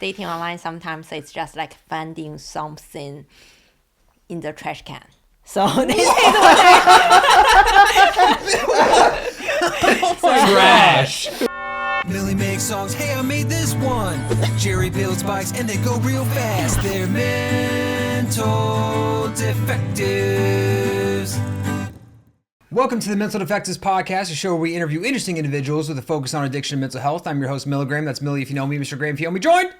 dating online, sometimes it's just like finding something in the trash can. So this is what Trash. Millie makes songs, hey, I made this one. Jerry builds bikes and they go real fast. They're mental defectives. Welcome to the Mental Defectives podcast, a show where we interview interesting individuals with a focus on addiction and mental health. I'm your host, Milligram. That's Millie if you know me, Mr. Graham if you know me. Joined,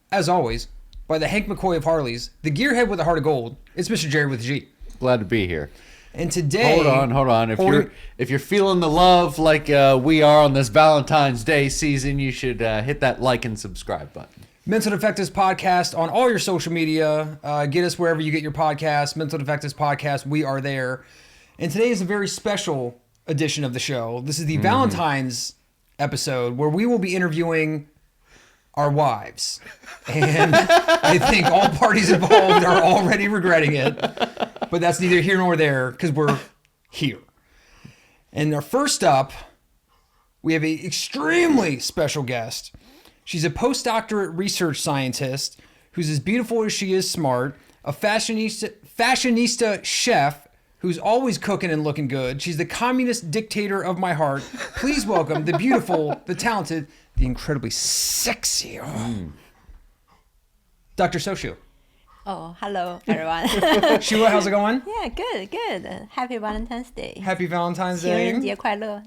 as always, by the Hank McCoy of Harleys, the gearhead with a heart of gold. It's Mr. Jerry with a G. Glad to be here. And today... Hold on. If you're feeling the love like we are on this Valentine's Day season, you should hit that like and subscribe button. Mental Defectives podcast on all your social media. Get us wherever you get your podcasts. Mental Defectives podcast, we are there. And today is a very special edition of the show. This is the Valentine's episode where we will be interviewing our wives. And I think all parties involved are already regretting it. But that's neither here nor there because we're here. And our first up, we have an extremely special guest. She's a postdoctorate research scientist who's as beautiful as she is smart, a fashionista chef who's always cooking and looking good. She's the communist dictator of my heart. Please welcome the beautiful, the talented, the incredibly sexy Dr. Soshu. Oh, hello, everyone. Sheila, how's it going? Yeah, good. Happy Valentine's Day. Happy Valentine's Day. 情人节快乐.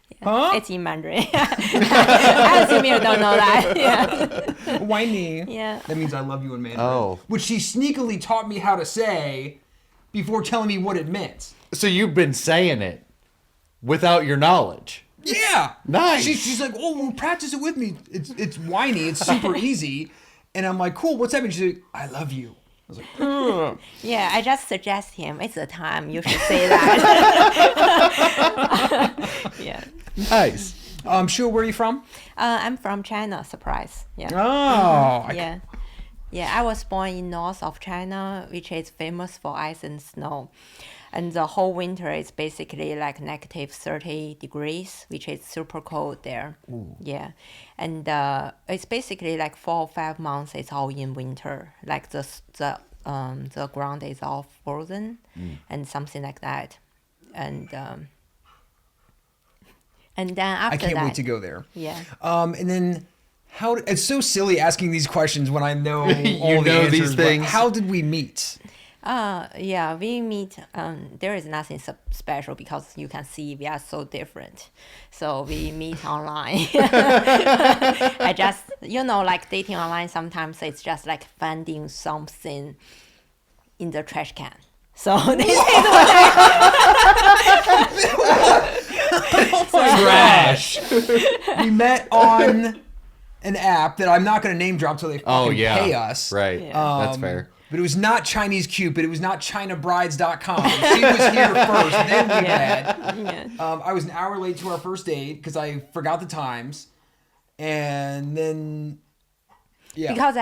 Yeah, Huh? it's in Mandarin. I assume you don't know that. Yeah. Why me? Yeah. That means I love you in Mandarin. Oh. Which she sneakily taught me how to say before telling me what it meant. So you've been saying it without your knowledge. Yeah. Nice. She's like, oh, well, practice it with me. It's whiny. It's super easy. And I'm like, cool, what's that mean? She's like, I love you. I was like, ugh. Yeah, I just suggest him. It's the time you should say that. Yeah. Nice. Sheila, where are you from? I'm from China. Surprise. Yeah. Oh. Yeah. Yeah, I was born in north of China, which is famous for ice and snow. And the whole winter is basically like negative 30 degrees, which is super cold there. Ooh. Yeah. And it's basically like 4 or 5 months, it's all in winter. Like the ground is all frozen and something like that. And then after I can't that, wait to go there. Yeah. And then it's so silly asking these questions when I know all You the know answers, these but things. how did we meet? Yeah, we meet, there is nothing special because you can see we are so different. So we meet online. I just, like dating online, sometimes it's just like finding something in the trash can. So this is what Trash. We met on an app that I'm not going to name drop till they fucking pay us. Right. Yeah. That's fair. But it was not Chinese Cupid. It was not ChinaBrides.com. She was here first. Then we met. Yeah. I was an hour late to our first date because I forgot the times. And then, yeah. Because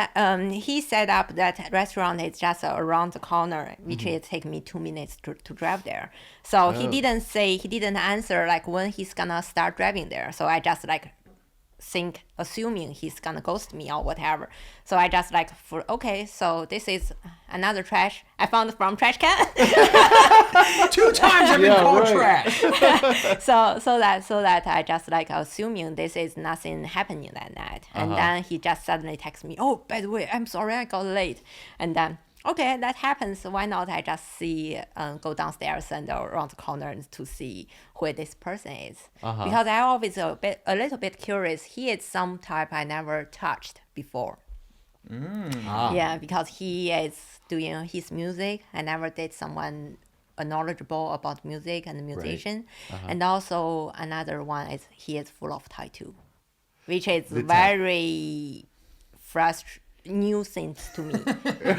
he set up that restaurant is just around the corner, which it take me 2 minutes to drive there. So he didn't answer like when he's gonna start driving there. So I just like assuming he's gonna ghost me or whatever. So I just like, so this is another trash I found from trash can. 2 times I've been called trash. so that I just like assuming this is nothing happening that night. And then he just suddenly texts me, oh, by the way, I'm sorry I got late. And then, okay, that happens. Why not I just go downstairs and around the corner to see who this person is. Because I always a little bit curious. He is some type I never touched before. Yeah, because he is doing his music. I never did someone knowledgeable about music and musician. Right. And also another one is he is full of tattoo, which is very new things to me.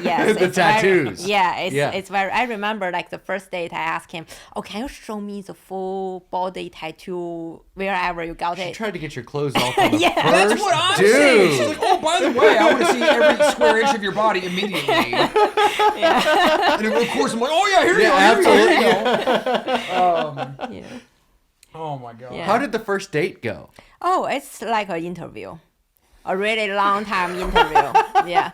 Yes, the tattoos. It's very. I remember like the first date I asked him, "Oh, can you show me the full body tattoo wherever you got She it?" tried to get your clothes off on the first That's what I'm saying. She's like, oh, by the way, I want to see every square inch of your body immediately. And of course, I'm like, oh yeah, here you go. Yeah. Oh my god. Yeah. How did the first date go? Oh, it's like an interview. A really long time interview. Yeah.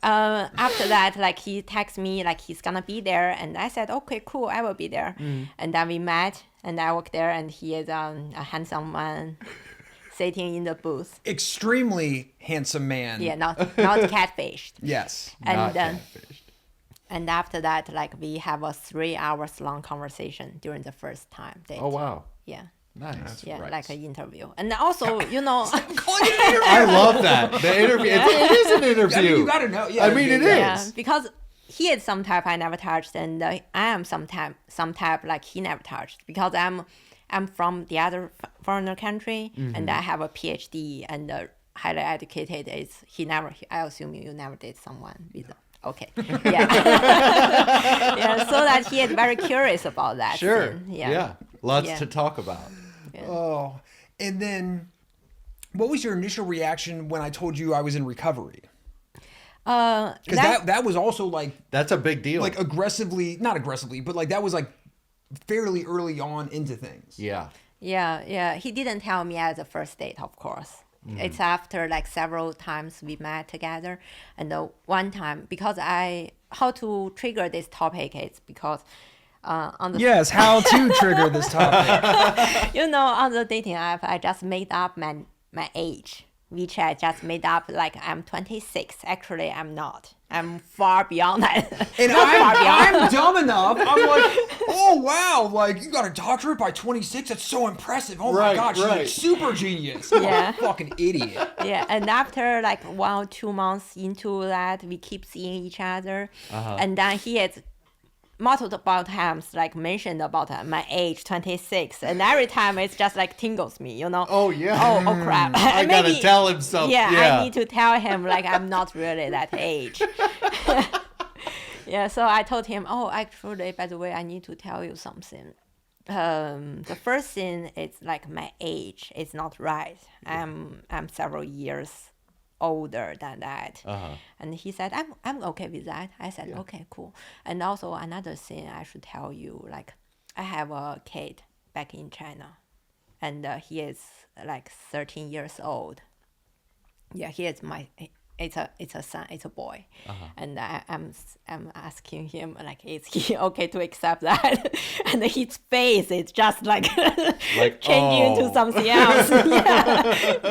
After that, like he texted me like he's gonna be there, and I said, okay, cool, I will be there. And then we met, and I walked there, and he is a handsome man sitting in the booth. Extremely handsome man. Yeah, not catfished. Yes. Not And catfished. and after that, like we have a 3 hours long conversation during the first time date. Oh wow. Yeah. Nice. Yeah, Right. like an interview. And also, you know, I love that. The interview. It is an interview. You gotta know. Yeah, I mean, it yeah, is. because he is some type I never touched, and I am some type like he never touched, because I'm from the other foreigner country, and I have a PhD, and highly educated. Is he never? I assume you never date someone with. Okay. Yeah. Yeah. So that he is very curious about that. Sure. scene. Yeah. Lots Yeah. to talk about. Oh, and then what was your initial reaction when I told you I was in recovery? Because that was also like That's a big deal. not aggressively, but like that was like fairly early on into things. Yeah. Yeah. He didn't tell me at the first date, of course. It's after like several times we met together, and one time, because how to trigger this topic is because on the Yes, how to trigger this topic. you know, on the dating app, I just made up my age, which I just made up like I'm 26. Actually, I'm not. I'm far beyond that. And Not far beyond. I'm dumb enough. I'm like, oh wow, like you got a doctorate by 26. That's so impressive. Oh Right, my gosh, she's right. like super genius. Yeah. Fucking idiot. Yeah, and after like 1 or 2 months into that, we keep seeing each other, and then he is multiple times like mentioned about my age, 26, and every time it's just like tingles me, you know. Oh, yeah. Oh crap. I gotta tell him something. Yeah, Yeah. I need to tell him like I'm not really that age. Yeah, so I told him, oh, actually, by the way, I need to tell you something. The first thing is like my age is not right. I'm several years older than that. And he said, I'm okay with that. I said, okay, cool. And also another thing I should tell you, like I have a kid back in China, and he is like 13 years old. Yeah, he is it's a son, it's a boy, and I'm asking him like, is he okay to accept that? And his face is just like changing into something else.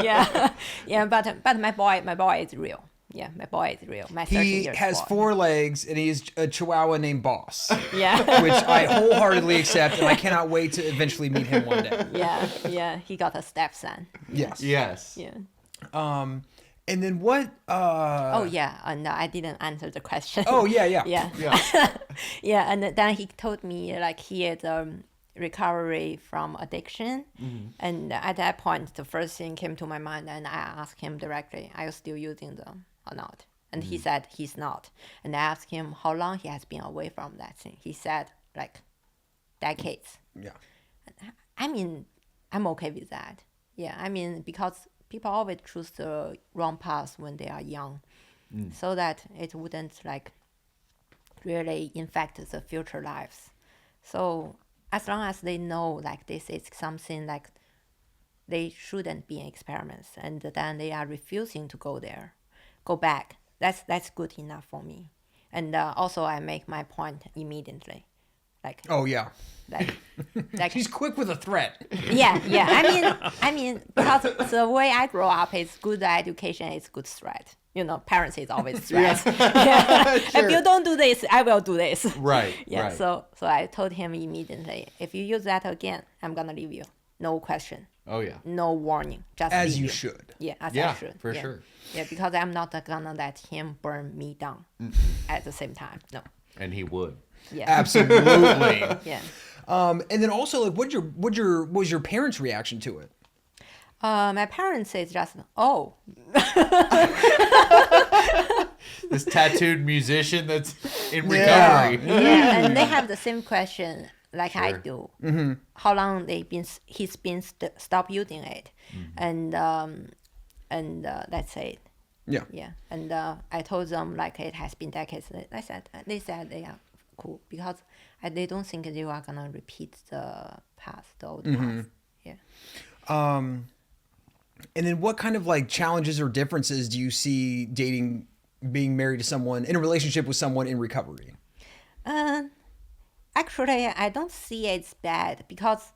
Yeah. But my boy is real. Yeah, my boy is real. My 13 He years has boy. 4 legs and he's a Chihuahua named Boss, Yeah. which I wholeheartedly accept, and I cannot wait to eventually meet him one day. Yeah. He got a stepson. Yes. Yes. Yeah. And then what? Oh yeah. No, I didn't answer the question. Oh yeah. Yeah. Yeah. Yeah, and then he told me like he is recovery from addiction, and at that point the first thing came to my mind, and I asked him directly, are you still using them or not? And he said he's not. And I asked him how long he has been away from that thing. He said like decades. Yeah. I mean, I'm okay with that. Yeah, I mean, because people always choose the wrong path when they are young, so that it wouldn't like really infect the future lives. So as long as they know like this is something like they shouldn't be in experiments, and then they are refusing to go back, that's good enough for me. And also I make my point immediately, like Oh yeah. like He's quick with a threat. yeah. I mean, because the way I grow up is good education is good threat. You know, parents is always threat. Yeah. If you don't do this, I will do this. Right. Yeah. Right. So I told him immediately, if you use that again, I'm gonna leave you. No question. Oh yeah. No warning. Just As leave you should. Yeah, as Yeah, I should. for Yeah. sure. Yeah, because I'm not gonna let him burn me down at the same time. No. And he would. Yeah. Absolutely. Yeah. And then also, like, what was your parents' reaction to it? My parents say just, oh, This tattooed musician that's in Yeah. recovery. yeah, and they have the same question like I Sure. do. How long he's been stopped using it, and that's it. Yeah. Yeah, and I told them like it has been decades. They said they are cool because they don't think you are gonna repeat the past, the old past. Yeah. And then what kind of like challenges or differences do you see dating being married to someone in a relationship with someone in recovery? Actually, I don't see it's bad because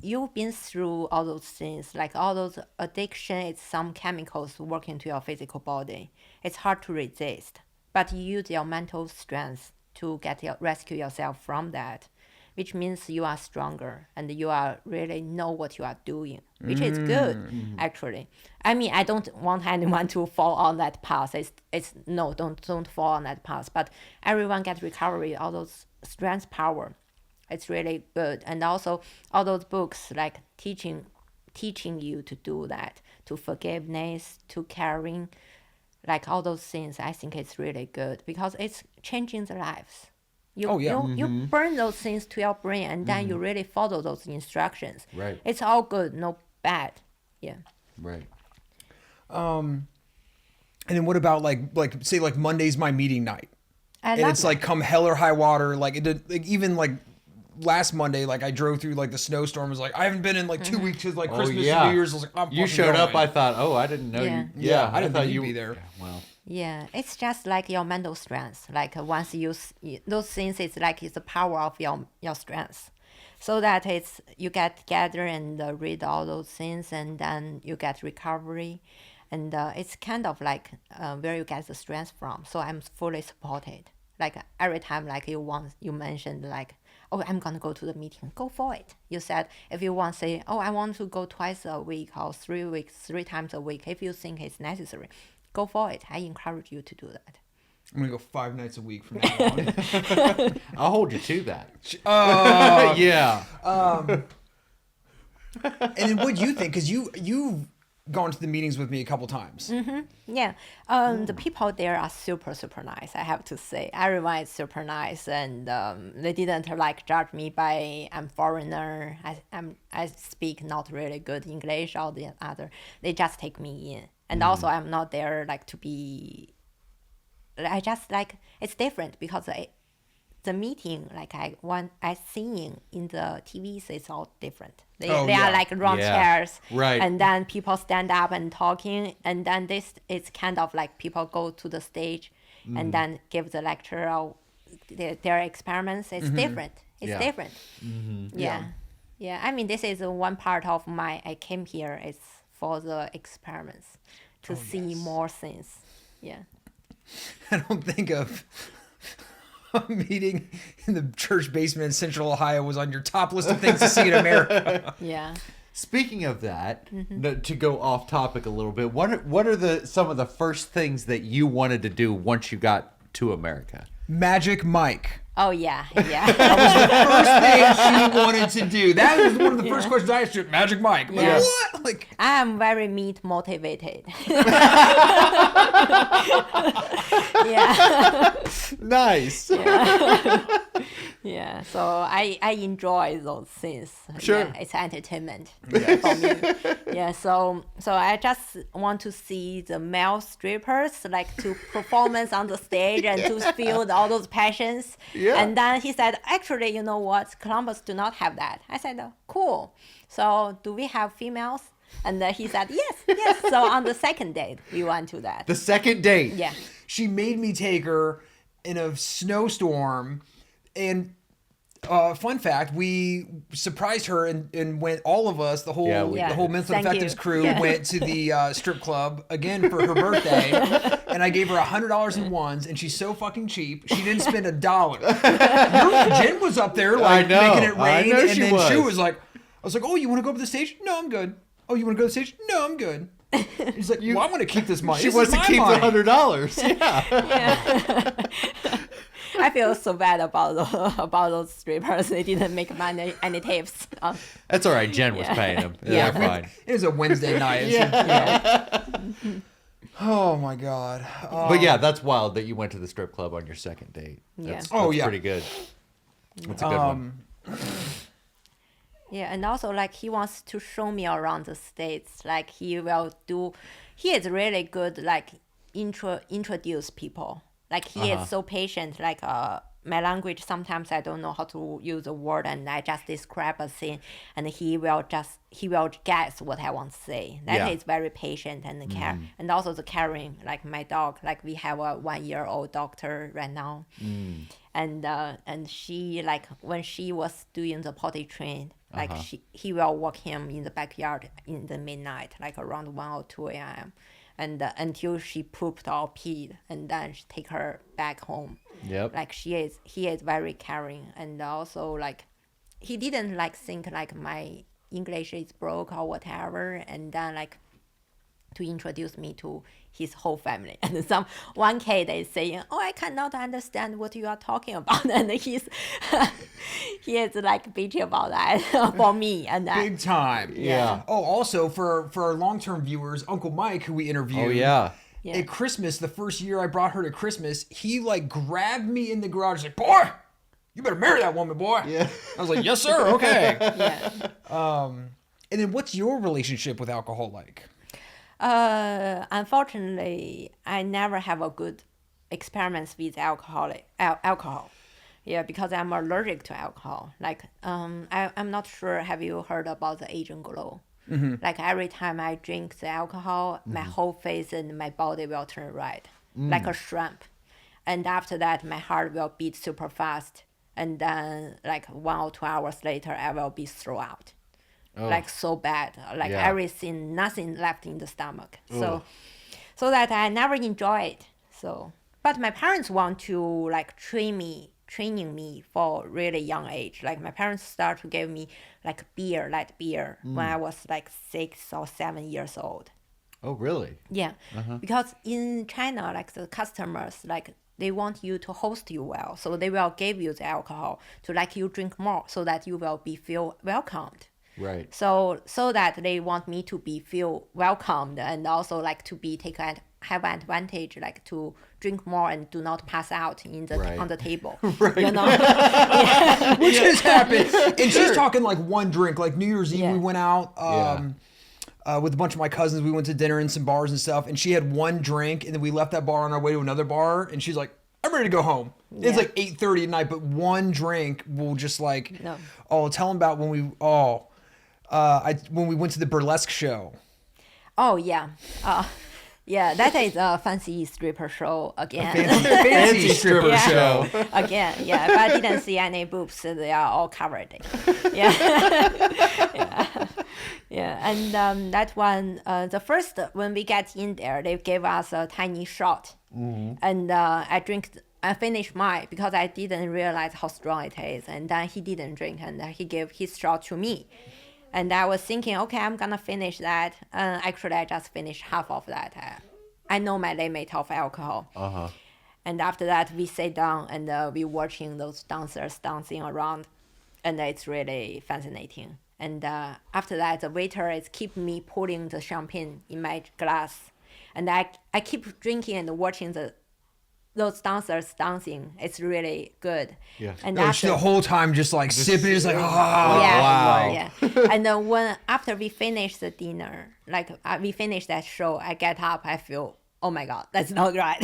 you've been through all those things, like all those addiction. It's some chemicals working to your physical body. It's hard to resist, but you use your mental strength to rescue yourself from that, which means you are stronger and you are really know what you are doing, which is good, actually. I mean, I don't want anyone to fall on that path. It's no, don't fall on that path. But everyone gets recovery, all those strength power. It's really good. And also all those books like teaching you to do that, to forgiveness, to caring, like all those things. I think it's really good because it's changing the lives. You burn those things to your brain and then you really follow those instructions. Right. It's all good, no bad. Yeah. Right. And then what about like say like Monday's my meeting night, and it's like come hell or high water. Like it did, like even like last Monday, like I drove through like the snowstorm. It was like I haven't been in like 2 weeks because like Christmas and New Year's. I was like, I'm you fucking showed up. going. I thought, oh, I didn't know Yeah. you. Yeah, I didn't thought think you'd be there. Yeah, well, Yeah, it's just like your mental strength. Like once those things, it's like it's the power of your strength. So that you get together and read all those things, and then you get recovery, and it's kind of like where you get the strength from. So I'm fully supported. Like every time, like you mentioned, like, oh, I'm gonna go to the meeting. Go for it. You said if you want to say, oh, I want to go twice a week or 3 times a week. If you think it's necessary, go for it. I encourage you to do that. I'm gonna go 5 nights a week from now on. I'll hold you to that. Yeah. Yeah. And then what do you think? Because you've gone to the meetings with me a couple times. Yeah, the people there are super, super nice, I have to say. Everyone is super nice, and they didn't like judge me by I'm foreigner, I speak not really good English or the other. They just take me in. And also I'm not there like to be, I just like, it's different because the meeting, like I seeing in the TVs, it's all different. They are like round chairs, right? And then people stand up and talking, and then it's kind of like people go to the stage, and then give the lecture or their experiments. It's different. It's different. Yeah. I mean, this is one part of I came here is for the experiments to see more things. Yeah. I don't think of a meeting in the church basement in Central Ohio was on your top list of things to see in America. Yeah. Speaking of that, to go off topic a little bit, what are some of the first things that you wanted to do once you got to America? Magic Mike. Oh yeah. That was the first thing she wanted to do. That was one of the first questions I asked you. Magic Mike. I'm like, what? Like, I am very meat motivated. Yeah. Nice. Yeah. So I enjoy those things. Sure. Yeah, it's entertainment for me. Yeah. So I just want to see the male strippers like to performance on the stage and to feel all those passions. Yeah. And then he said, actually, you know what? Columbus do not have that. I said, cool. So do we have females? And he said, yes. So on the second date, we went to that. The second date. Yeah. she made me take her in a snowstorm, and fun fact, we surprised her and went, all of us, the whole Mental Defectives crew went to the strip club again for her birthday, and I gave her $100 in ones, and she's so fucking cheap, she didn't spend $1. Jen was up there like making it rain, and then she was like, I was like, oh, you want to go up to the stage? No, I'm good. Oh, you want to go to the stage? No, I'm good. He's like, well, I want to keep this money. She wants to keep the $100. Yeah. I feel so bad about those strippers. They didn't make any tips. That's all right. Jen was paying them. They're fine. It was a Wednesday night. Oh my God. But yeah, that's wild that you went to the strip club on your second date. That's pretty good. That's a good one. Yeah, and also like he wants to show me around the States. Like he is really good like introduce people. Like he is so patient. Like my language, sometimes I don't know how to use a word, and I just describe a thing, and he will guess what I want to say. That is very patient and care, and also the caring. Like my dog, like we have a 1-year-old doctor right now, and she, like when she was doing the potty train, like he will walk him in the backyard in the midnight, like around 1 or 2 a.m. And until she pooped or peed, and then she take her back home. Yep. Like he is very caring, and also like he didn't like think like my English is broke or whatever, and then like to introduce me to his whole family. And one kid is saying, "Oh, I cannot understand what you are talking about," and he is like bitchy about that for me. And Big time. Yeah. Oh, also for our long-term viewers, Uncle Mike, who we interviewed. Oh yeah. At Christmas, the first year I brought her to Christmas, he like grabbed me in the garage, like, "Boy, you better marry that woman, boy." Yeah. I was like, "Yes, sir. Okay." Yeah. And then what's your relationship with alcohol like? Unfortunately, I never have a good experience with alcohol. Yeah, because I'm allergic to alcohol. Like, I'm not sure. Have you heard about the Asian glow? Like every time I drink the alcohol, my whole face and my body will turn red, like a shrimp. And after that, my heart will beat super fast. And then, like 1 or 2 hours later, I will be thrown out. Like so bad, like everything, nothing left in the stomach. So that I never enjoy it. So, but my parents want to like training me for really young age. Like my parents start to give me like light beer when I was like 6 or 7 years old. Oh really? Yeah, because in China, like the customers, like they want you to host you well, so they will give you the alcohol to like you drink more, so that you will feel welcomed. Right. So that they want me to feel welcomed, and also like to have advantage, like to drink more and do not pass out on the table. You know. Which has happened. And she's talking like one drink. Like New Year's Eve, we went out with a bunch of my cousins. We went to dinner in some bars and stuff, and she had one drink, and then we left that bar on our way to another bar, and she's like, "I'm ready to go home." It's like 8:30 at night, but one drink will just like, tell them about when we went to the burlesque show. Oh yeah. Yeah, that is a fancy stripper show again. Fancy stripper show. Again, yeah, but I didn't see any boobs. So they are all covered. Yeah. Yeah. And that one, the first, when we get in there, they gave us a tiny shot. And I finished mine because I didn't realize how strong it is. And then he didn't drink, and he gave his shot to me. And I was thinking, okay, I'm gonna finish that. Actually, I just finished half of that. I know my limit of alcohol. And after that, we sit down and we watching those dancers dancing around, and it's really fascinating. And after that, the waiter is keep me pouring the champagne in my glass, and I keep drinking and watching those dancers dancing. It's really good. Yeah. And No, after the whole time just like sipping, just like, wow. Yeah. And then after we finish the dinner, like we finish that show, I get up, I feel, oh my God, that's not right.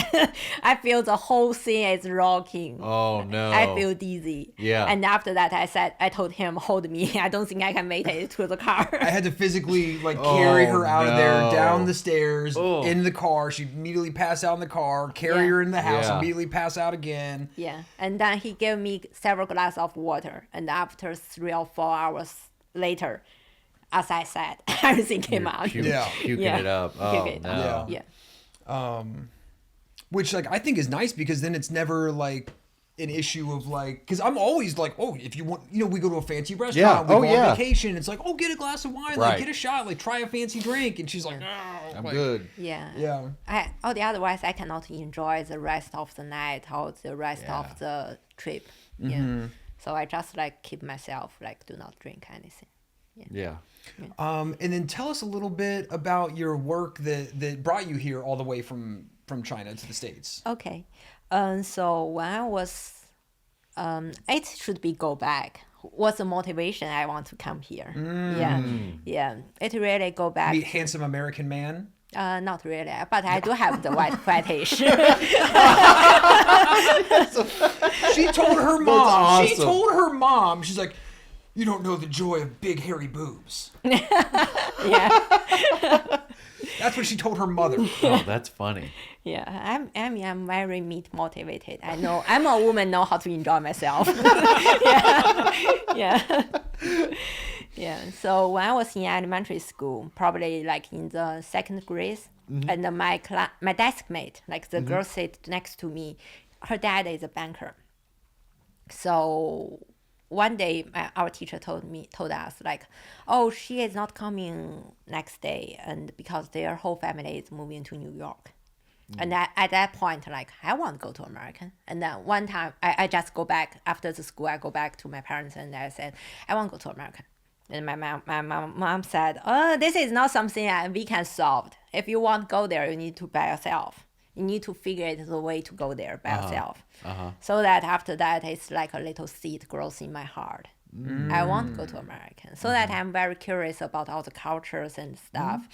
I feel the whole thing is rocking. Oh no. I feel dizzy. Yeah. And after that, I told him, hold me. I don't think I can make it to the car. I had to physically like carry her out of there, no. down the stairs, Oh. in the car. She'd immediately pass out in the car, carry her in the house, immediately pass out again. Yeah. And then he gave me several glasses of water. And after 3 or 4 hours later, as I said, everything came out. Puking it up. Oh Puking. no. Yeah. Which like I think is nice, because then it's never like an issue of like, because I'm always like, oh, if you want, we go to a fancy restaurant, we go on vacation, it's like, oh, get a glass of wine, like get a shot, like try a fancy drink, and she's like, no, I'm like, good. Yeah. Otherwise I cannot enjoy the rest of the night or the rest of the trip. Yeah. So I just like keep myself, like do not drink anything. Yeah. And then tell us a little bit about your work that brought you here all the way from China to the States. Okay. So when I was, it should be go back. What's the motivation I want to come here? Yeah. It really go back. Meet handsome American man. Not really, but I do have the white fetish. She told her mom. awesome. She told her mom. She's like, you don't know the joy of big hairy boobs. Yeah. That's what she told her mother. Oh, that's funny. Yeah, I'm very meat motivated. I know I'm a woman, know how to enjoy myself. Yeah. Yeah. So when I was in elementary school, probably like in the second grade, and my desk mate, like the girl sit next to me, her dad is a banker. So one day our teacher told us like, oh, she is not coming next day, and because their whole family is moving to New York. And at that point, like, I want to go to America. And then one time, I just go back after the school. I go back to my parents and I said, I want to go to America. And my mom said, oh, this is not something we can solve. If you want to go there, you need to by yourself. You need to figure out the way to go there by yourself. So that after that, it's like a little seed grows in my heart. I want to go to America. So that I'm very curious about all the cultures and stuff.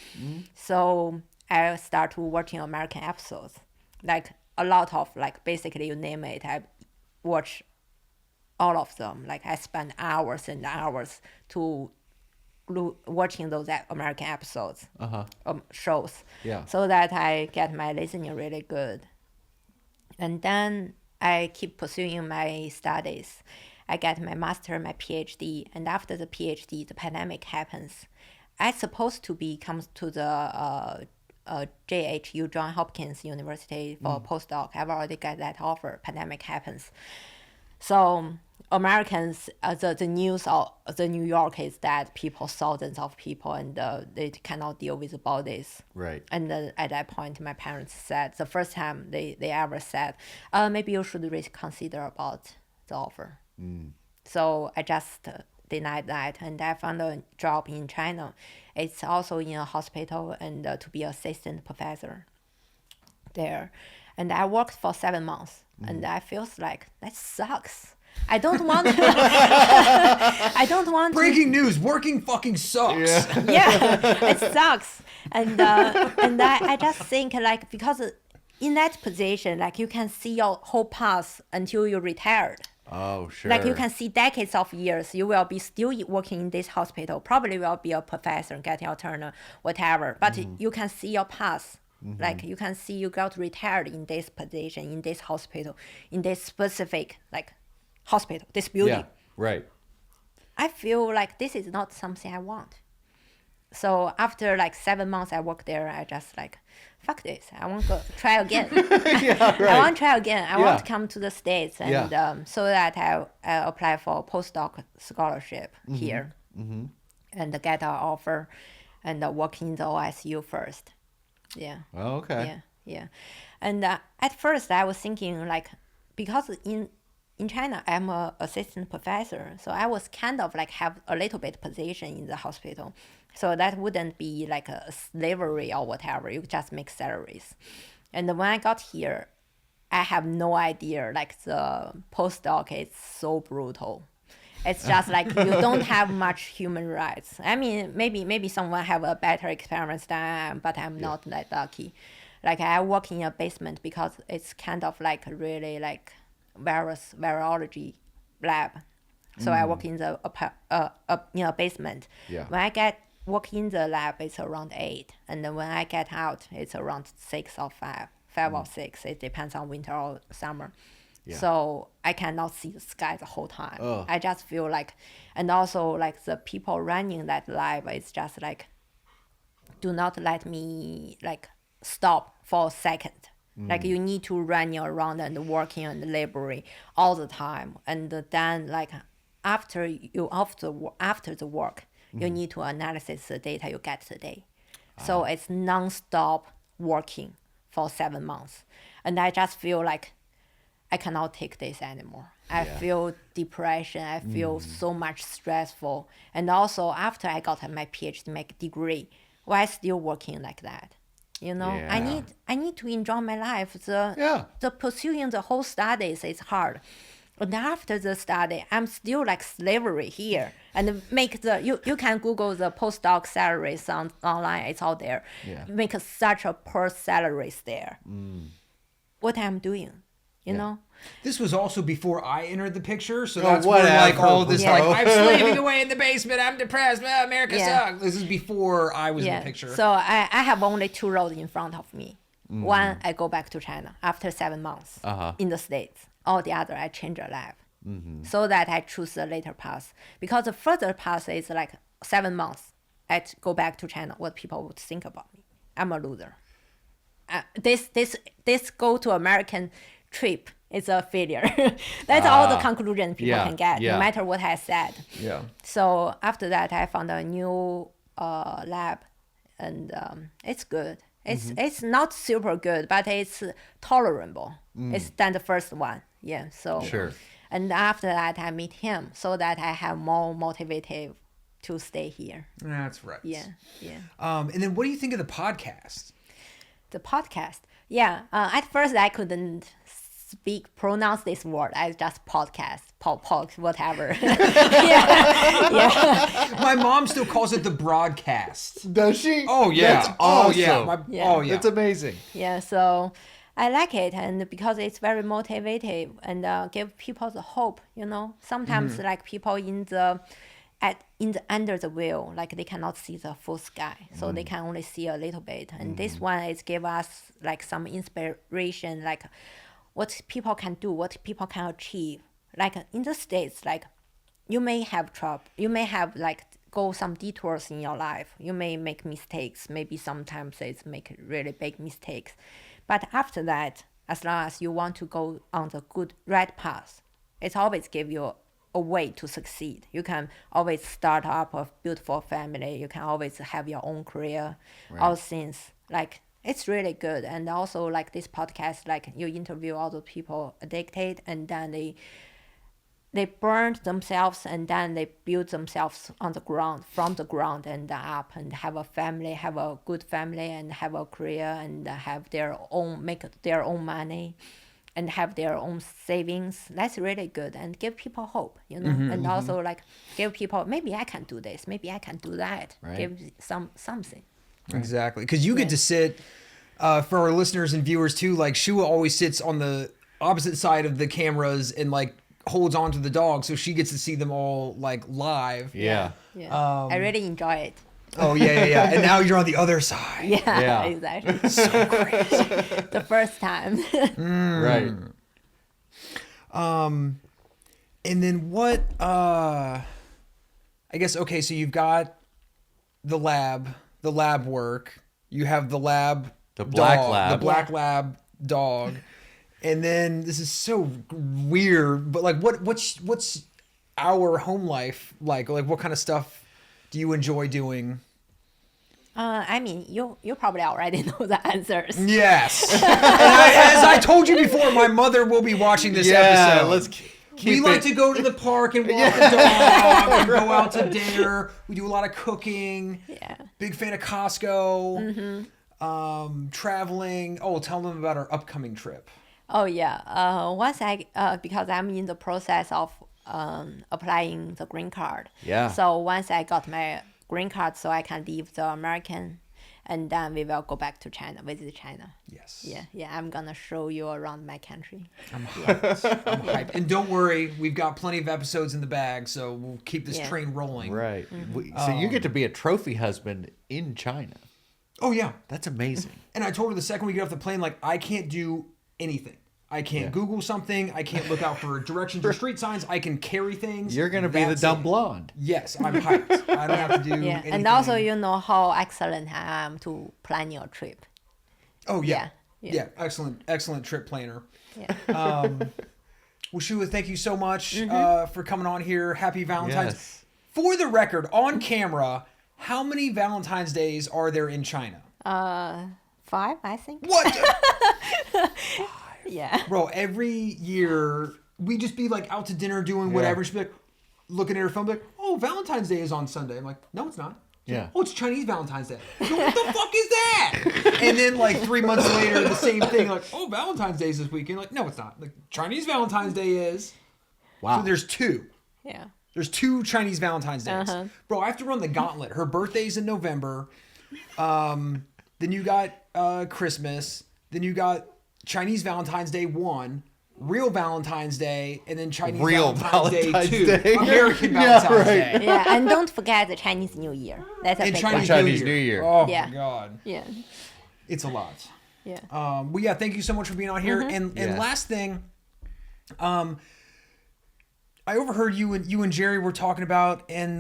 So I start watching American episodes, like a lot of, like, basically you name it, I watch all of them. Like I spend hours and hours to watching those American episodes, shows, so that I get my listening really good. And then I keep pursuing my studies. I get my master, my PhD, and after the PhD, the pandemic happens. I supposed to come to the JHU, John Hopkins University, for a postdoc. I've already got that offer. Pandemic happens. So Americans, the news of the New York is that thousands of people, and they cannot deal with about this. Right. And then at that point, my parents said, the first time they ever said, maybe you should reconsider about the offer. So I just denied that, and I found a job in China. It's also in a hospital, and to be assistant professor there. And I worked for 7 months, and I feels like that sucks. I don't want to. I don't want Breaking news, working fucking sucks. Yeah, it sucks. And I just think, like, because in that position, like, you can see your whole path until you're retired. Oh, sure. Like, you can see decades of years. You will be still working in this hospital. Probably will be a professor, getting your turn, whatever. But you can see your path. Like, you can see you got retired in this position, in this hospital, in this specific, like, hospital, this building. Yeah, right. I feel like this is not something I want. So after like 7 months I worked there, I just like, fuck this. I want to try again. Yeah, right. I want to try again. I want to come to the States. And so that I apply for a postdoc scholarship here and get an offer and work in the OSU first. Yeah. Oh, okay. Yeah. And at first I was thinking, like, because in China, I'm an assistant professor, so I was kind of like have a little bit position in the hospital. So that wouldn't be like a slavery or whatever. You just make salaries. And when I got here, I have no idea, like, the postdoc is so brutal. It's just like you don't have much human rights. I mean, maybe someone have a better experience than I am, but I'm not that lucky. Like, I work in a basement because it's kind of like really like virology lab. So I work in the in a basement. Yeah. When I work in the lab, it's around 8, and then when I get out, it's around 6 or 5 or 6. It depends on winter or summer. Yeah. So I cannot see the sky the whole time. I just feel like, and also like the people running that lab, it's just like, do not let me like stop for a second. Like, you need to run around and working and laboring all the time. And then like after the work, you need to analyze the data you get today. So it's non-stop working for 7 months. And I just feel like I cannot take this anymore. I feel depression. I feel so much stressful. And also after I got my PhD, my degree, why still working like that? You know, I need to enjoy my life. The pursuing the whole studies is hard. And after the study, I'm still like slavery here. And make you can Google the postdoc salaries online. It's all there. Yeah. Make such a poor salaries there. What I'm doing, you know? This was also before I entered the picture, so Oh, that's where like whatever, all this bro. like I'm slaving away in the basement. I'm depressed. America Yeah. sucks. This is before I was in the picture. So I have only 2 roads in front of me. One, I go back to China after 7 months in the States. All the other, I change a lab. So that I choose the later path. Because the further path is like 7 months. I go back to China. What people would think about me. I'm a loser. This go to American trip is a failure. That's all the conclusion people can get, no matter what I said. Yeah. So after that, I found a new lab, and it's good. It's not super good, but it's tolerable. It's than the first one. Yeah. So Sure. And after that, I meet him so that I have more motivated to stay here. That's right. Yeah. And then what do you think of the podcast? The podcast. Yeah. At first, I couldn't pronounce this word. I just podcast, whatever. yeah. My mom still calls it the broadcast. Does she? Oh yeah. That's awesome. Oh yeah. Oh yeah. That's amazing. Yeah, so I like it, and because it's very motivative and give people the hope. You know, sometimes like people in the under the wheel, like they cannot see the full sky, so they can only see a little bit. And this one is give us like some inspiration, like what people can do, what people can achieve. Like in the States, like you may have trouble, you may have like go some detours in your life. You may make mistakes. Maybe sometimes it's make really big mistakes. But after that, as long as you want to go on the good right path, it's always give you a way to succeed. You can always start up a beautiful family. You can always have your own career. All things like it's really good. And also like this podcast, like you interview all the people addicted, and then they burned themselves, and then they build themselves on the ground, from the ground and up, and have a family, have a good family, and have a career, and have their own, make their own money, and have their own savings. That's really good, and give people hope, you know. And also like give people, maybe I can do this, maybe I can do that. Right. Give something. Exactly, because you get to sit. For our listeners and viewers too, like Shua always sits on the opposite side of the cameras and like holds on to the dog, so she gets to see them all like live. Yeah. I really enjoy it. Oh yeah. And now you're on the other side. Yeah. Exactly. So crazy. The first time. Right. And then what? I guess okay. So you've got the lab work. You have the lab. The black dog, lab. The black lab dog. And then this is so weird, but like what's our home life like? Like what kind of stuff do you enjoy doing? I mean, you probably already know the answers. Yes. And as I told you before, my mother will be watching this episode. Let's keep We like it- to go to the park and walk the dog and go out to dinner. We do a lot of cooking. Yeah. Big fan of Costco. Traveling. Oh, tell them about our upcoming trip. Oh yeah. Once because I'm in the process of applying the green card. Yeah. So once I got my green card, so I can leave the American, and then we will go back to China, visit China. Yes. Yeah. I'm gonna show you around my country. I'm hyped. And don't worry, we've got plenty of episodes in the bag, so we'll keep this train rolling. Right. So you get to be a trophy husband in China. Oh yeah. That's amazing. And I told her the second we get off the plane, like I can't do anything. I can't Google something. I can't look out for directions or street signs. I can carry things. You're going to be the That's dumb it. blonde. Yes, I'm hyped. I don't have to do Yeah. anything. And also, you know how excellent I am to plan your trip. Oh yeah. Yeah. Excellent trip planner. Yeah. Well, Shua, thank you so much for coming on here. Happy Valentine's. Yes. For the record, on camera, how many Valentine's days are there in China? 5, I think. What? Yeah. Bro, every year we just be like out to dinner doing whatever. She'd be like looking at her phone, be like, "Oh, Valentine's Day is on Sunday." I'm like, "No, it's not." She's like, Yeah. "Oh, it's Chinese Valentine's Day." I go, what the fuck is that? And then like 3 months later, the same thing. Like, "Oh, Valentine's Day is this weekend." Like, no, it's not. Like Chinese Valentine's Day is. Wow. So there's two. Yeah. There's two Chinese Valentine's Days. Bro, I have to run the gauntlet. Her birthday's in November. Then you got Christmas. Then you got Chinese Valentine's Day 1, real Valentine's Day, and then Chinese Valentine's Day 2. American Valentine's Day. Yeah, and don't forget the Chinese New Year. That's a And big one. Chinese New Year. Oh, Yeah. my God. Yeah. It's a lot. Yeah. Well, yeah, thank you so much for being on here. And Yes. last thing, I overheard you and Jerry were talking about, and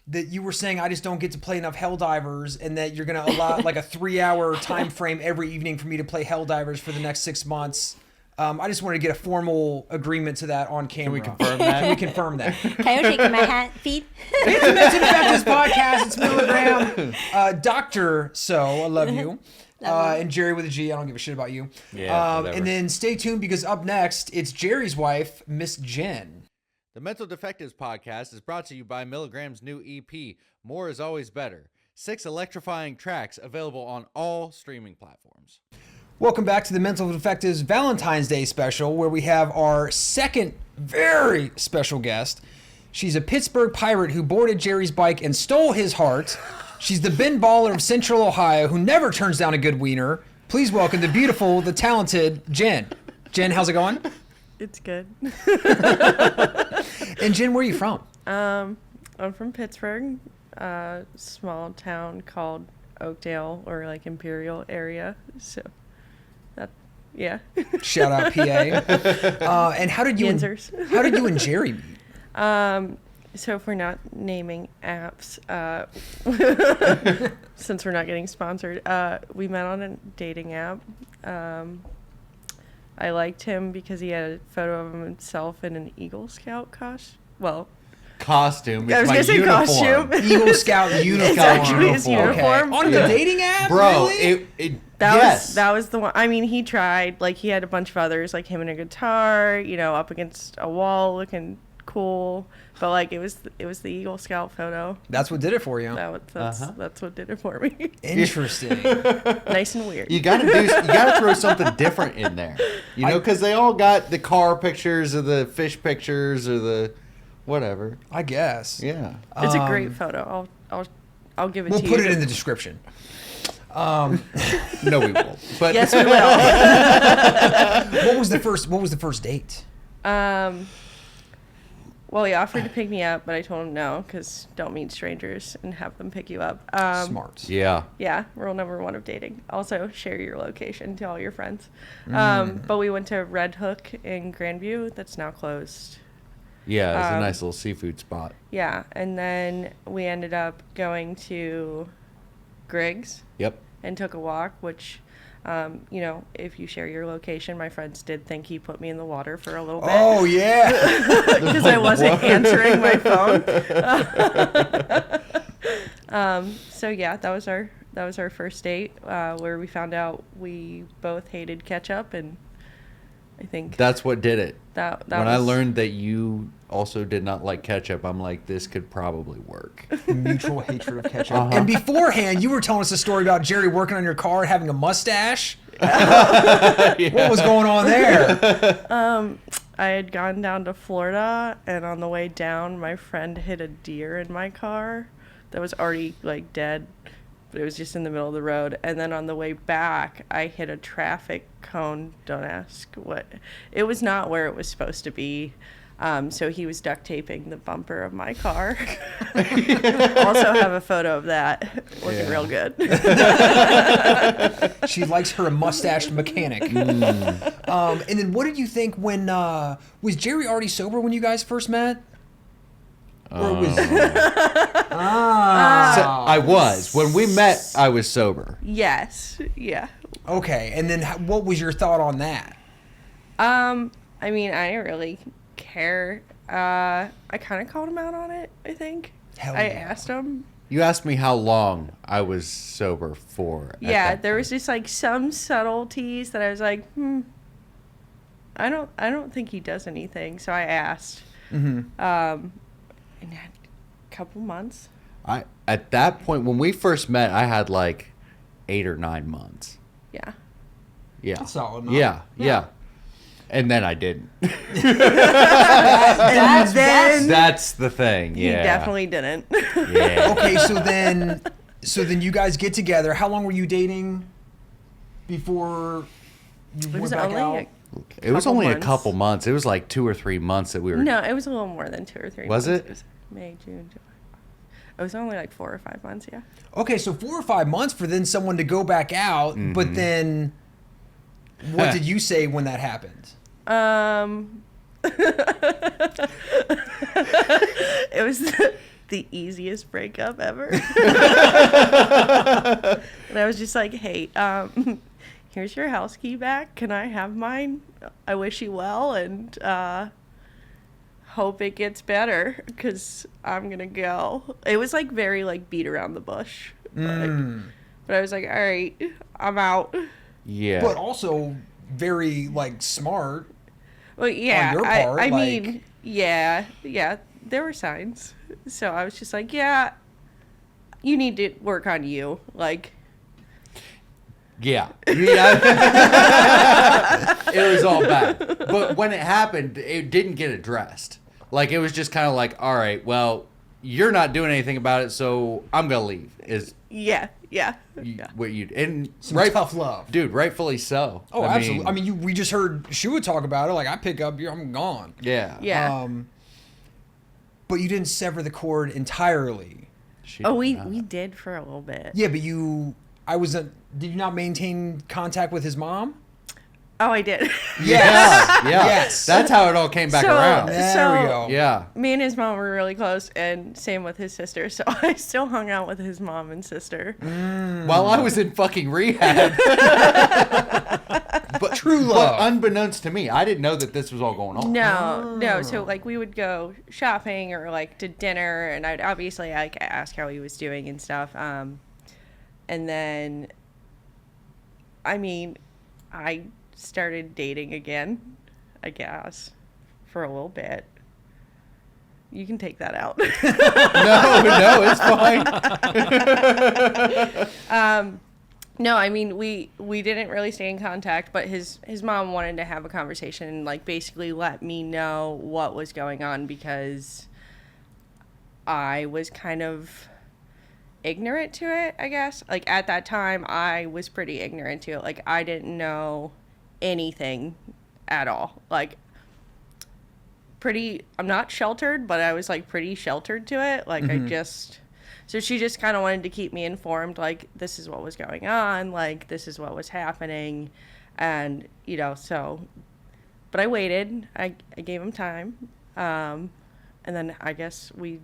that you were saying I just don't get to play enough Helldivers, and that you're gonna allow like a 3-hour time frame every evening for me to play Helldivers for the next 6 months. I just wanted to get a formal agreement to that on camera. Can we confirm that? Can we confirm that? Can you shake my hand, feet? It's the Mental Defectives podcast. It's Milligram. Dr. So, I love you. And Jerry with a G. I don't give a shit about you. Yeah, whatever. And then stay tuned because up next, it's Jerry's wife, Miss Jen. The Mental Defectives podcast is brought to you by Milligram's new EP, More Is Always Better. 6 electrifying tracks available on all streaming platforms. Welcome back to the Mental Defectives Valentine's Day special, where we have our second very special guest. She's a Pittsburgh Pirate who boarded Jerry's bike and stole his heart. She's the Ben Baller of Central Ohio who never turns down a good wiener. Please welcome the beautiful, the talented Jen. Jen, how's it going? It's good. And Jen, where are you from? I'm from Pittsburgh, a small town called Oakdale, or like Imperial area. So that, yeah. Shout out PA. And how did you and Jerry meet? So if we're not naming apps, since we're not getting sponsored, we met on a dating app. I liked him because he had a photo of himself in an Eagle Scout Costume. I was It's gonna my say uniform. costume. Eagle Scout uniform. It's actually his Uniform. uniform. On the dating app? Bro, Really? That was the one. I mean, he tried. Like, he had a bunch of others, like him and a guitar, up against a wall, looking cool. But like, it was the Eagle Scout photo. That's what did it for you. That's what did it for me. Interesting. Nice and weird. You gotta throw something different in there, because they all got the car pictures or the fish pictures or the whatever. I guess. Yeah, It's a great photo. I'll give it We'll to you. put it in the description. no, we won't. But Yes, we will. What was the first date? Well, he offered to pick me up, but I told him no, because don't meet strangers and have them pick you up. Smart. yeah, Yeah, rule number 1 of dating. Also, share your location to all your friends. But we went to Red Hook in Grandview. That's now closed. yeah, it's a nice little seafood spot. Yeah, and then we ended up going to Griggs Yep. and took a walk, which, if you share your location, my friends did think he put me in the water for a little bit. Oh yeah. Because I wasn't answering my phone. So yeah, that was our first date, where we found out we both hated ketchup, and I think That's what did it. that When I was- learned that you also did not like ketchup, I'm like, this could probably work. Mutual hatred of ketchup. And beforehand, you were telling us a story about Jerry working on your car, having a mustache. What was going on there? I had gone down to Florida, and on the way down, my friend hit a deer in my car that was already like dead, but it was just in the middle of the road. And then on the way back, I hit a traffic cone. Don't ask what. It was not where it was supposed to be. So he was duct taping the bumper of my car. Also have a photo of that, looking real good. She likes her mustached mechanic. And then what did you think when was Jerry already sober when you guys first met? Or was So I was. When we met, I was sober. Yes. Yeah. okay? And then what was your thought on that? I mean, I didn't really care. I kind of called him out on it, I think. Hell I yeah. asked him. You asked me how long I was sober for. at Yeah, that there point. was just like some subtleties that I was like, I don't think he does anything. So I asked. And had a couple months. At that point, when we first met, I had like 8 or 9 months. Yeah. Yeah. That's solid enough. Yeah. And then I didn't. That's the thing. He Yeah. definitely didn't. Yeah. Okay, so then you guys get together. How long were you dating before you It went was back only out? It was couple only a months. couple months. It was like 2 or 3 months that we were. No, it was a little more than 2 or 3 Was months. it? It was May, June, July. It was only like 4 or 5 months, yeah. Okay, so 4 or 5 months for then someone to go back out, but then what did you say when that happened? It was the easiest breakup ever. And I was just like, hey, here's your house key back. Can I have mine? I wish you well, and hope it gets better, because I'm going to go. It was like very like beat around the bush. Like, but I was like, all right, I'm out. Yeah. But also very like smart. Well, yeah, On your part, I like- mean, yeah, there were signs. So I was just like, yeah, you need to work on you. Like, Yeah. It was all bad. But when it happened, it didn't get addressed. Like, it was just kind of like, all right, well, you're not doing anything about it, so I'm going to leave. Is yeah. what you and Some tough love. Dude, rightfully so. Oh, absolutely. I mean, we just heard Shua talk about it. Like, I pick up, I'm gone. yeah. Yeah. But you didn't sever the cord entirely. She Oh, did we not. did for a little bit. Yeah, but did you not maintain contact with his mom? Oh, I did. Yeah. Yes. That's how it all came back So- around. There we go. Yeah. Me and his mom were really close, and same with his sister. So I still hung out with his mom and sister. While I was in fucking rehab. But True But love. unbeknownst to me, I didn't know that this was all going on. No. So like we would go shopping or like to dinner, and I'd obviously like ask how he was doing and stuff. And then, I mean, I started dating again, I guess, for a little bit. You can take that out. No, it's fine. No, I mean, we didn't really stay in contact, but his mom wanted to have a conversation and like basically let me know what was going on, because I was kind of ignorant to it, I guess. Like at that time, I was pretty ignorant to it. Like I didn't know anything at all. Like I'm not sheltered, but I was like pretty sheltered to it. Like so she just kind of wanted to keep me informed, like, this is what was going on, like, this is what was happening, and, so, but I waited, I gave him time, and then I guess I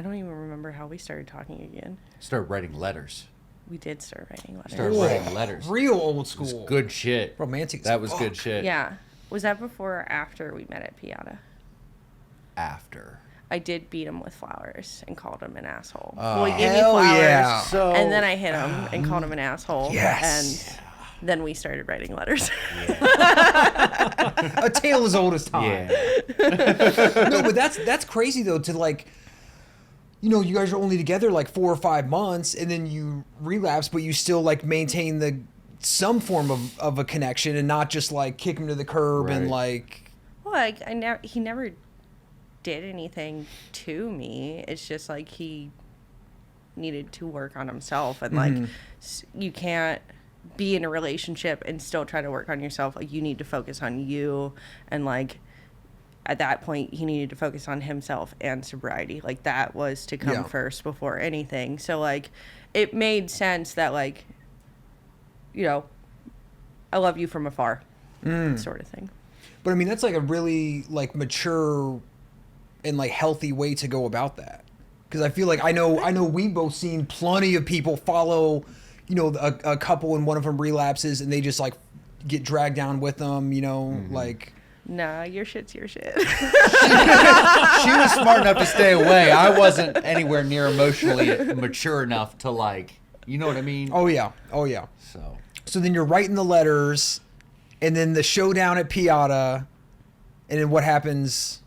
don't even remember how we started talking again. Start writing letters. We did start writing letters. Start writing letters. Real old It was school. good shit. Romantic as That was fuck. good shit. Yeah. Was that before or after we met at Piata? After. I did beat him with flowers and called him an asshole. Oh, Well, he gave me hell flowers, yeah. So and then I hit him and called him an asshole. Yes. And then we started writing letters. A tale as old as time. yeah. No, but that's crazy though, to like, you guys are only together like 4 or 5 months, and then you relapse, but you still like maintain some form of a connection, and not just like kick him to the curb and Right. like. Well, he never did anything to me. It's just like he needed to work on himself, and like you can't be in a relationship and still try to work on yourself. Like you need to focus on you, and like at that point he needed to focus on himself and sobriety. Like that was to come Yeah. first before anything. So like it made sense that like I love you from afar sort of thing. But I mean, that's like a really like mature and like healthy way to go about that. Because I feel like I know we've both seen plenty of people follow, a couple and one of them relapses and they just like get dragged down with them, like. Nah, your shit's your shit. She was smart enough to stay away. I wasn't anywhere near emotionally mature enough to like, you know what I mean? Oh yeah. So then you're writing the letters, and then the showdown at Piata, and then what happens?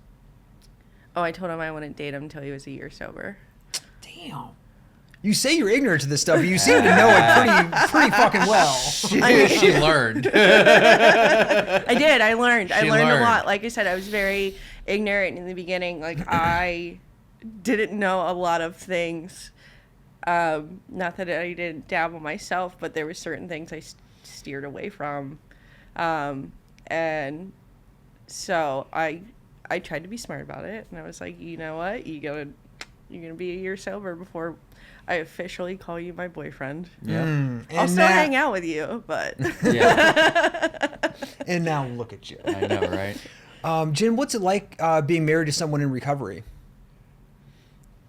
Oh, I told him I wouldn't date him until he was a year sober. Damn. You say you're ignorant to this stuff, but you seem to know it pretty fucking well. She learned. I did. I learned. I learned a learned. lot. Like I said, I was very ignorant in the beginning. Like I didn't know a lot of things. Not that I didn't dabble myself, but there were certain things I steered away from. And so I tried to be smart about it, and I was like, you know what, you're gonna be a year sober before I officially call you my boyfriend. Yeah. I'll still hang out with you, but Yeah. And now look at you. I know, right? Jen, what's it like being married to someone in recovery?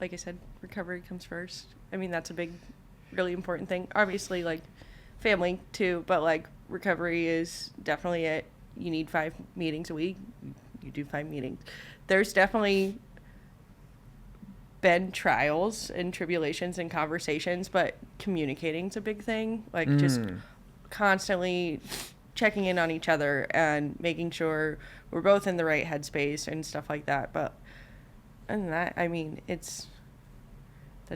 like I said, recovery comes first. I mean, that's a big, really important thing. Obviously, like family too, but like recovery is definitely it. You need 5 meetings a week. You do 5 meetings. There's definitely been trials and tribulations and conversations, but communicating's a big thing. Like just constantly checking in on each other and making sure we're both in the right headspace and stuff like that. But and that, I mean, that's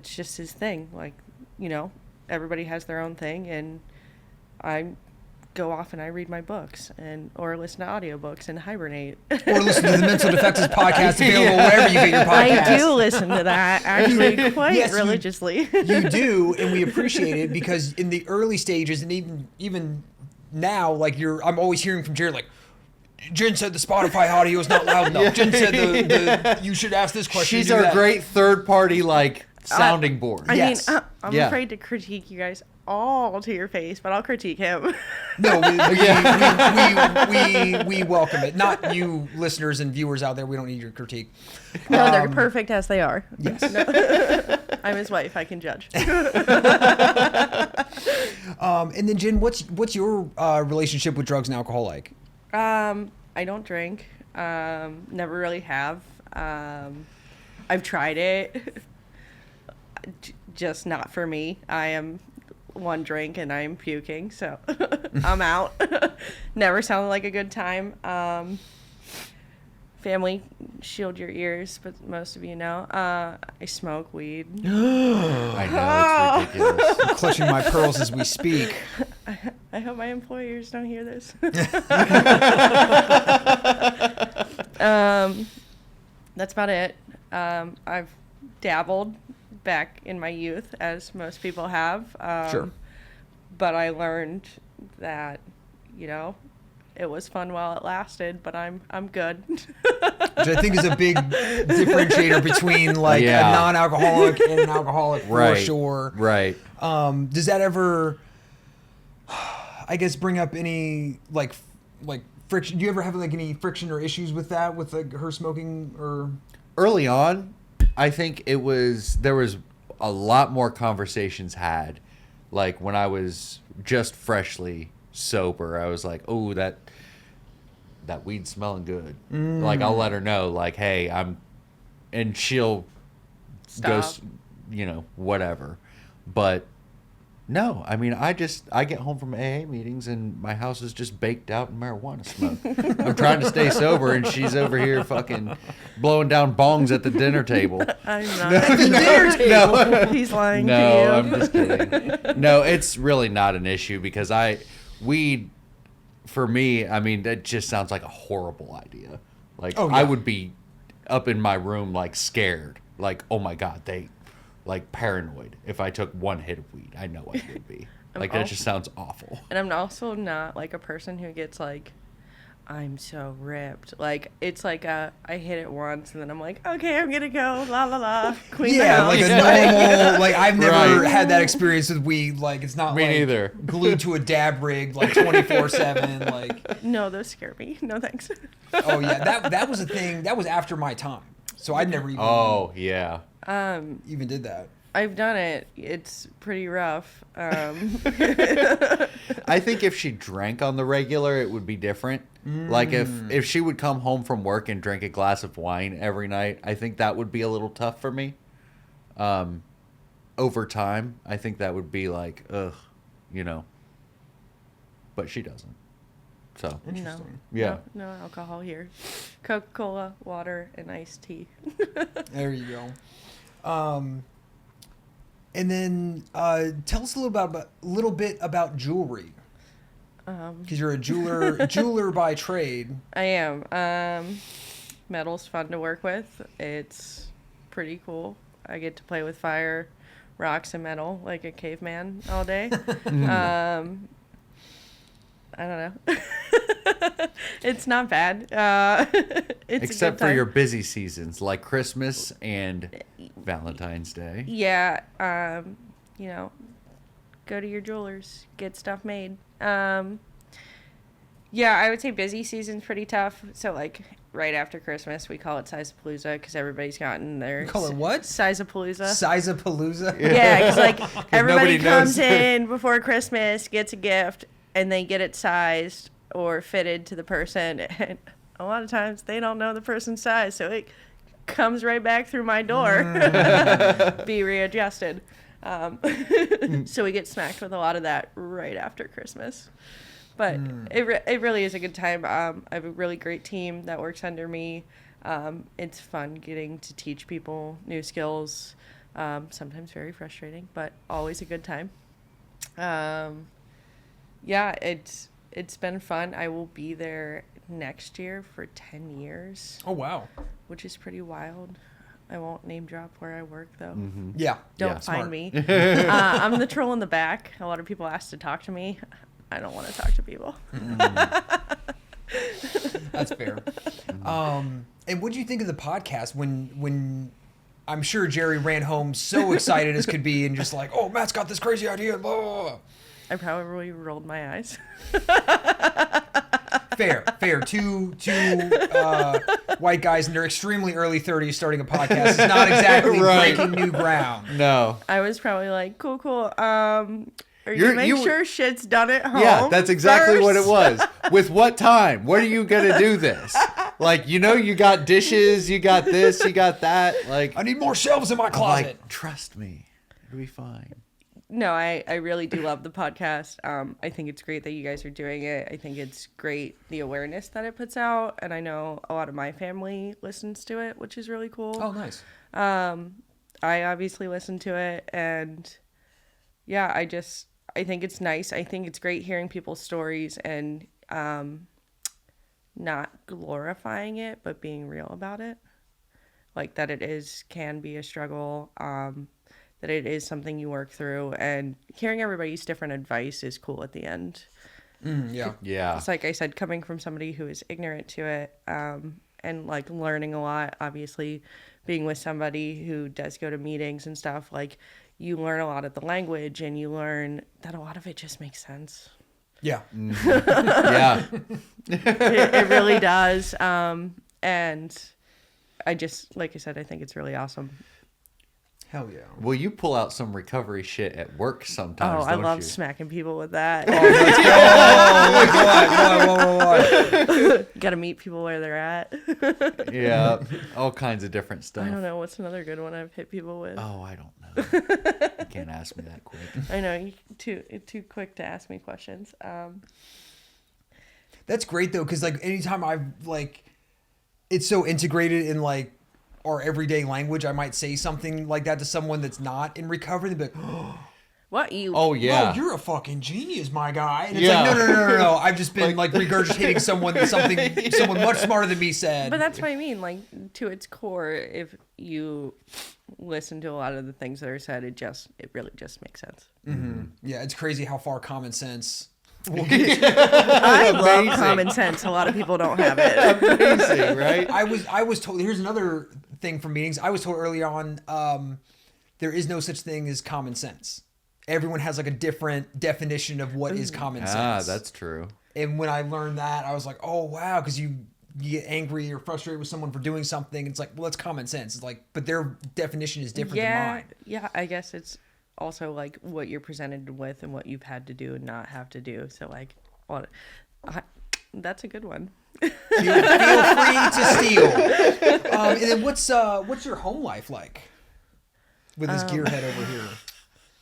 just his thing. Like, you know, everybody has their own thing, and I go off and I read my books or listen to audiobooks and hibernate. Or listen to the Mental Defectives podcast available wherever you get your podcast. I do listen to that actually quite Yes, religiously. You do, and we appreciate it because in the early stages and even now, like I'm always hearing from Jared, like, Jen said the Spotify audio is not loud enough. Jen said the you should ask this question. She's our great third party sounding board. I Yes. mean, I'm Yeah. afraid to critique you guys all to your face, but I'll critique him. No, we welcome it. Not you listeners and viewers out there. We don't need your critique. No, they're perfect as they are. Yes. I'm his wife. I can judge. And then Jen, what's your relationship with drugs and alcohol like? I don't drink. Never really have. I've tried it. Just not for me. I am one drink and I am puking, so I'm out. Never sounded like a good time. Family, shield your ears, but most of you know. I smoke weed. I know, it's ridiculous. I'm clutching my pearls as we speak. I hope my employers don't hear this. That's about it. I've dabbled back in my youth, as most people have. Sure. But I learned that, you know, it was fun while it lasted, but I'm good. Which I think is a big differentiator between a non-alcoholic and an alcoholic for sure. Right. Does that ever, I guess, bring up any like friction? Do you ever have any friction or issues with that, with her smoking or? Early on, I think there was a lot more conversations had. Like when I was just freshly sober, I was like, "Oh, that weed's smelling good." Like I'll let her know, like, "Hey, and she'll go, whatever." But no, I mean, I get home from AA meetings and my house is just baked out in marijuana smoke. I'm trying to stay sober and she's over here fucking blowing down bongs at the dinner table. I'm not. No. He's lying to No, you. I'm just kidding. No, it's really not an issue because weed, for me, I mean, that just sounds like a horrible idea. Like, Oh, yeah. I would be up in my room, scared. Like, oh my God, paranoid. If I took one hit of weed, I know I would be. That just sounds awful. And I'm also not like a person who gets like, I'm so ripped. Like, it's like I hit it once and then I'm like, okay, I'm gonna go, la la la, clean the Yeah, house. like a normal, I've never had that experience with weed. Like, it's not Me neither. glued to a dab rig 24/7. Like, No, those scare me. No thanks. oh yeah, that was a thing. That was after my time, so I'd never even Oh, yeah. even did that. I've done it. It's pretty rough. I think if she drank on the regular, it would be different. Like if she would come home from work and drink a glass of wine every night, I think that would be a little tough for me. Over time, I think that would be like, ugh, But she doesn't. So, No. Yeah. No alcohol here. Coca-Cola, water, and iced tea. There you go. And then tell us a little bit about jewelry. Because you're a jeweler by trade. I am. Metal's fun to work with. It's pretty cool. I get to play with fire, rocks, and metal like a caveman all day. I don't know. It's not bad. It's Except for your busy seasons like Christmas and Valentine's Day. Yeah. You know, go to your jewelers, get stuff made. Yeah, I would say busy season's pretty tough. So, like, right after Christmas, we call it Sizapalooza because everybody's gotten their... You call it what? Sizapalooza. Sizapalooza? Yeah, because, like, everybody nobody comes knows. in before Christmas, gets a gift, and they get it sized or fitted to the person. And a lot of times, they don't know the person's size, so it comes right back through my door. Be readjusted. So we get smacked with a lot of that right after Christmas. But it really is a good time. I have a really great team that works under me. It's fun getting to teach people new skills. Sometimes very frustrating, but always a good time. Yeah, it's been fun. I will be there next year for 10 years. Oh, wow. Which is pretty wild. I won't name drop where I work, though. Mm-hmm. Yeah. Don't Smart. find me. I'm the troll in the back. A lot of people ask to talk to me. I don't want to talk to people. That's fair. And what do you think of the podcast when I'm sure Jerry ran home so excited as could be and just like, oh, Matt's got this crazy idea, blah, blah, blah. I probably rolled my eyes. Fair. Two white guys in their extremely early 30s starting a podcast is not exactly Right. breaking new ground. No. I was probably like, cool. Are you make sure shit's done at home? Yeah, that's exactly first? what it was. With what time? When are you going to do this? Like, you got dishes, you got this, you got that. Like, I need more shelves in my I'm closet. like, trust me, it'll be fine. No, I really do love the podcast. I think it's great that you guys are doing it. I think it's great the awareness that it puts out. And I know a lot of my family listens to it, which is really cool. Oh, nice. I obviously listen to it. And yeah, I think it's nice. I think it's great hearing people's stories and not glorifying it, but being real about it. Like that can be a struggle. That it is something you work through, and hearing everybody's different advice is cool at the end. Yeah. Yeah. It's like I said, coming from somebody who is ignorant to it, and like learning a lot, obviously being with somebody who does go to meetings and stuff, like you learn a lot of the language and you learn that a lot of it just makes sense. Yeah. Yeah. It really does. And I just, like I said, I think it's really awesome. Hell yeah. Well, you pull out some recovery shit at work sometimes, I don't love you? smacking people with that. Whoa. Got to meet people where they're at. Yeah. All kinds of different stuff. I don't know. What's another good one I've hit people with? Oh, I don't know. You can't ask me that quick. I know. You're too quick to ask me questions. That's great though, because like anytime I've like, it's so integrated in like our everyday language. I might say something like that to someone that's not in recovery. They'd be like, What you? Oh, yeah. "Oh, you're a fucking genius, my guy." And it's Yeah. like, no. I've just been like regurgitating someone much smarter than me said. But that's what I mean. Like to its core, if you listen to a lot of the things that are said, it really just makes sense. Yeah, it's crazy how far common sense. I love common sense. A lot of people don't have it. Amazing, right? I was told. Here's another thing from meetings. I was told early on, there is no such thing as common sense. Everyone has like a different definition of what is common sense. That's true. And when I learned that, I was like, oh wow, because you get angry or frustrated with someone for doing something. It's like, well, that's common sense. It's like, but their definition is different than mine. Yeah. I guess it's also like what you're presented with and what you've had to do and not have to do. So like, that's a good one. Feel free to steal. And then what's your home life like with this gearhead over here?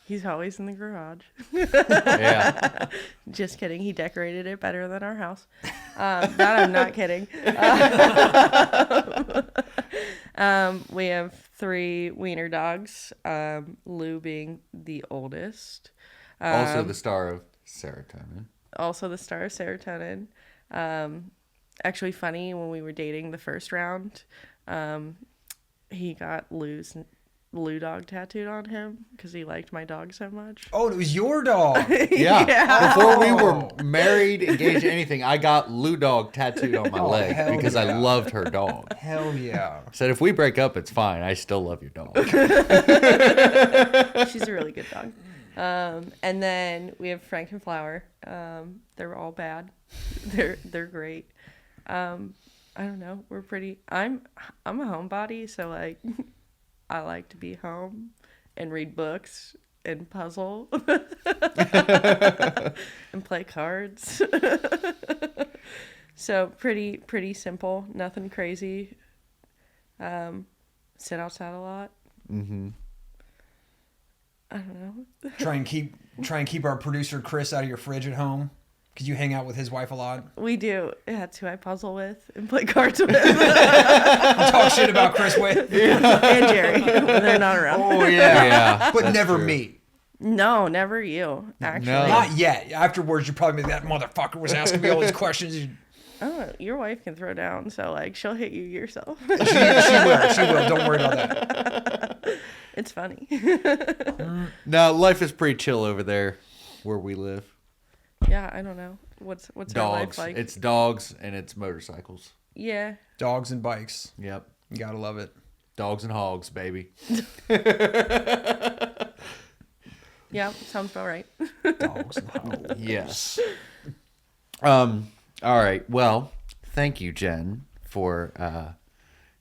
He's always in the garage. Yeah. Just kidding. He decorated it better than our house. That I'm not kidding. We have 3 wiener dogs. Lou being the oldest. Also the star of Serotonin. Also the star of Serotonin. Actually funny, when we were dating the first round, he got Lou dog tattooed on him because he liked my dog so much. Oh, it was your dog. Yeah. Before we were married, engaged, anything, I got Lou dog tattooed on my leg hell because I yeah. loved her dog. Hell yeah. Said if we break up, it's fine. I still love your dog. She's a really good dog. And then we have Frank and Flower. They're all bad. They're great. I don't know. We're pretty. I'm a homebody, so like, I like to be home and read books and puzzle and play cards. So pretty simple. Nothing crazy. Sit outside a lot. Mm-hmm. I don't know. Try and keep our producer Chris out of your fridge at home because you hang out with his wife a lot. We do. That's who I puzzle with and play cards with. Talk shit about Chris with. And Jerry when they're not around. Oh yeah, Yeah, but that's never true. me. No, never you. Actually, No. Not yet. Afterwards, you probably be that motherfucker was asking me all these questions. Oh, your wife can throw down, so like she'll hit you yourself. She will. Don't worry about that. It's funny. No, life is pretty chill over there where we live. Yeah, I don't know. What's our life Dogs. like? It's dogs and it's motorcycles. Yeah. Dogs and bikes. Yep. You gotta love it. Dogs and hogs, baby. Yeah, sounds about right. Dogs and hogs. Yes. All right. Well, thank you, Jen, for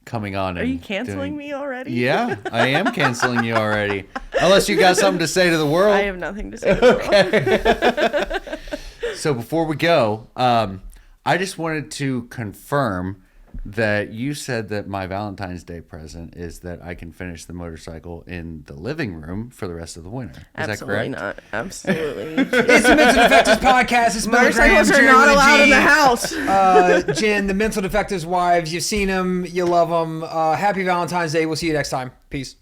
coming on. Are you canceling me already? Yeah, I am canceling you already. Unless you got something to say to the world. I have nothing to say to the world. So before we go, I just wanted to confirm that you said that my Valentine's Day present is that I can finish the motorcycle in the living room for the rest of the winter. Is Absolutely that correct? not. Absolutely. It's the Mental Defectives podcast. It's Motorcycles are Jerry not with a allowed G. in the house. Jen, the Mental Defectives wives. You've seen them. You love them. Happy Valentine's Day. We'll see you next time. Peace.